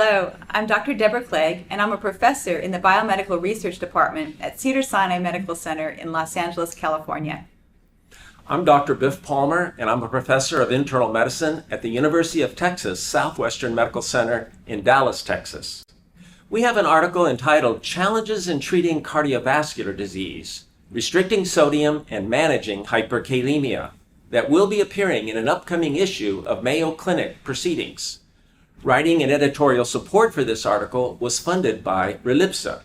Hello, I'm Dr. Deborah Clegg, and I'm a professor in the Biomedical Research Department at Cedars-Sinai Medical Center in Los Angeles, California. I'm Dr. Biff Palmer, and I'm a professor of internal medicine at the University of Texas Southwestern Medical Center in Dallas, Texas. We have an article entitled Challenges in Treating Cardiovascular Disease, Restricting Sodium and Managing Hyperkalemia, that will be appearing in an upcoming issue of Mayo Clinic Proceedings. Writing and editorial support for this article was funded by Relipsa.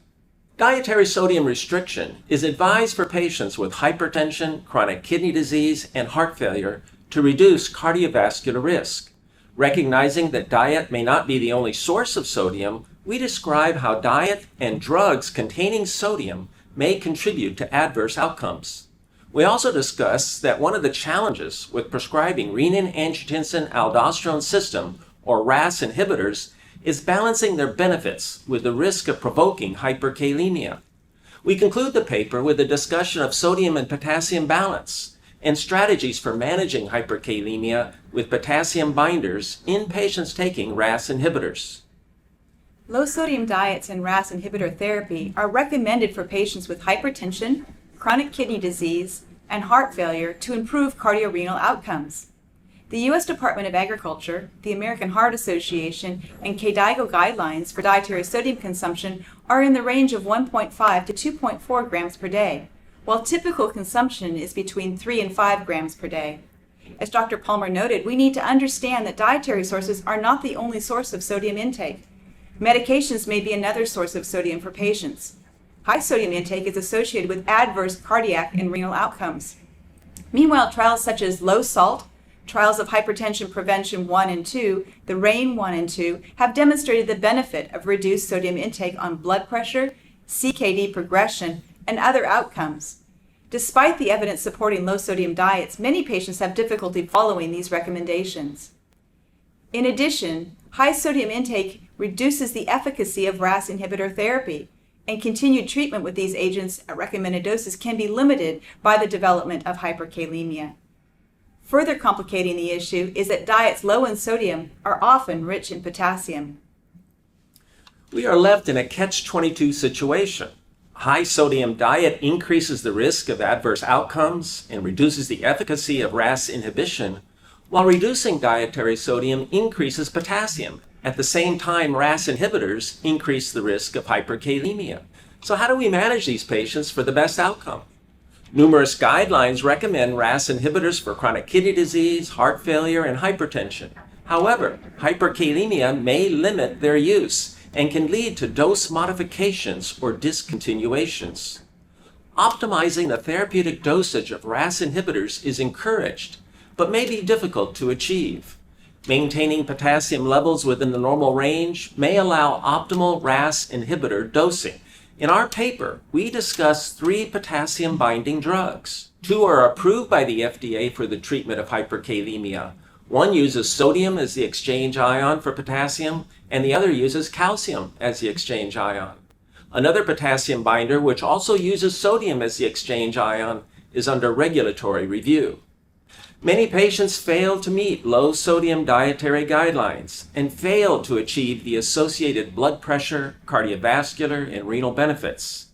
Dietary sodium restriction is advised for patients with hypertension, chronic kidney disease, and heart failure to reduce cardiovascular risk. Recognizing that diet may not be the only source of sodium, we describe how diet and drugs containing sodium may contribute to adverse outcomes. We also discuss that one of the challenges with prescribing renin-angiotensin-aldosterone system, or RAS inhibitors, is balancing their benefits with the risk of provoking hyperkalemia. We conclude the paper with a discussion of sodium and potassium balance and strategies for managing hyperkalemia with potassium binders in patients taking RAS inhibitors. Low-sodium diets and RAS inhibitor therapy are recommended for patients with hypertension, chronic kidney disease, and heart failure to improve cardiorenal outcomes. The U.S. Department of Agriculture, the American Heart Association, and KDIGO guidelines for dietary sodium consumption are in the range of 1.5 to 2.4 grams per day, while typical consumption is between 3 and 5 grams per day. As Dr. Palmer noted, we need to understand that dietary sources are not the only source of sodium intake. Medications may be another source of sodium for patients. High sodium intake is associated with adverse cardiac and renal outcomes. Meanwhile, trials such as low salt, trials of hypertension prevention 1 and 2, the RAIN 1 and 2, have demonstrated the benefit of reduced sodium intake on blood pressure, CKD progression, and other outcomes. Despite the evidence supporting low sodium diets, many patients have difficulty following these recommendations. In addition, high sodium intake reduces the efficacy of RAS inhibitor therapy, and continued treatment with these agents at recommended doses can be limited by the development of hyperkalemia. Further complicating the issue is that diets low in sodium are often rich in potassium. We are left in a catch-22 situation. High sodium diet increases the risk of adverse outcomes and reduces the efficacy of RAS inhibition, while reducing dietary sodium increases potassium. At the same time, RAS inhibitors increase the risk of hyperkalemia. So how do we manage these patients for the best outcome? Numerous guidelines recommend RAS inhibitors for chronic kidney disease, heart failure, and hypertension. However, hyperkalemia may limit their use and can lead to dose modifications or discontinuations. Optimizing the therapeutic dosage of RAS inhibitors is encouraged, but may be difficult to achieve. Maintaining potassium levels within the normal range may allow optimal RAS inhibitor dosing. In our paper, we discuss 3 potassium-binding drugs. 2 are approved by the FDA for the treatment of hyperkalemia. One uses sodium as the exchange ion for potassium, and the other uses calcium as the exchange ion. Another potassium binder, which also uses sodium as the exchange ion, is under regulatory review. Many patients fail to meet low-sodium dietary guidelines and fail to achieve the associated blood pressure, cardiovascular, and renal benefits.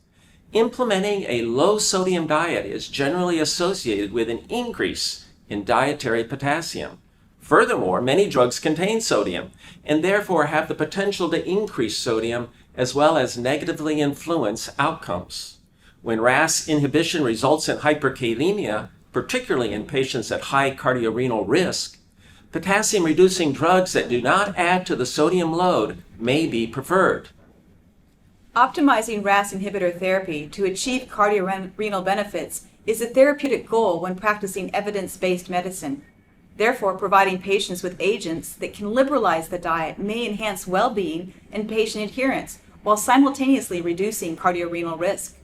Implementing a low-sodium diet is generally associated with an increase in dietary potassium. Furthermore, many drugs contain sodium and therefore have the potential to increase sodium as well as negatively influence outcomes. When RAS inhibition results in hyperkalemia, particularly in patients at high cardiorenal risk, potassium-reducing drugs that do not add to the sodium load may be preferred. Optimizing RAS inhibitor therapy to achieve cardiorenal benefits is a therapeutic goal when practicing evidence-based medicine. Therefore, providing patients with agents that can liberalize the diet may enhance well-being and patient adherence while simultaneously reducing cardiorenal risk.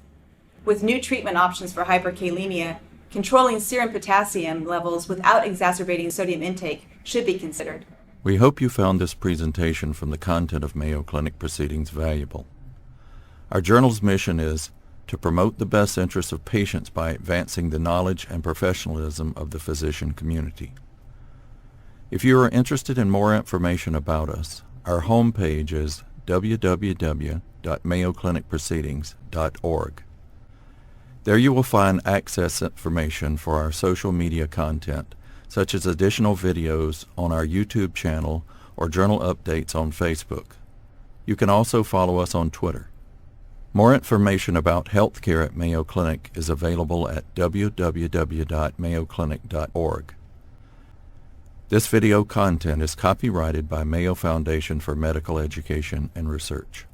With new treatment options for hyperkalemia, controlling serum potassium levels without exacerbating sodium intake should be considered. We hope you found this presentation from the content of Mayo Clinic Proceedings valuable. Our journal's mission is to promote the best interests of patients by advancing the knowledge and professionalism of the physician community. If you are interested in more information about us, Our homepage is www.mayoclinicproceedings.org. There you will find access information for our social media content, such as additional videos on our YouTube channel or journal updates on Facebook. You can also follow us on Twitter. More information about healthcare at Mayo Clinic is available at www.mayoclinic.org. This video content is copyrighted by Mayo Foundation for Medical Education and Research.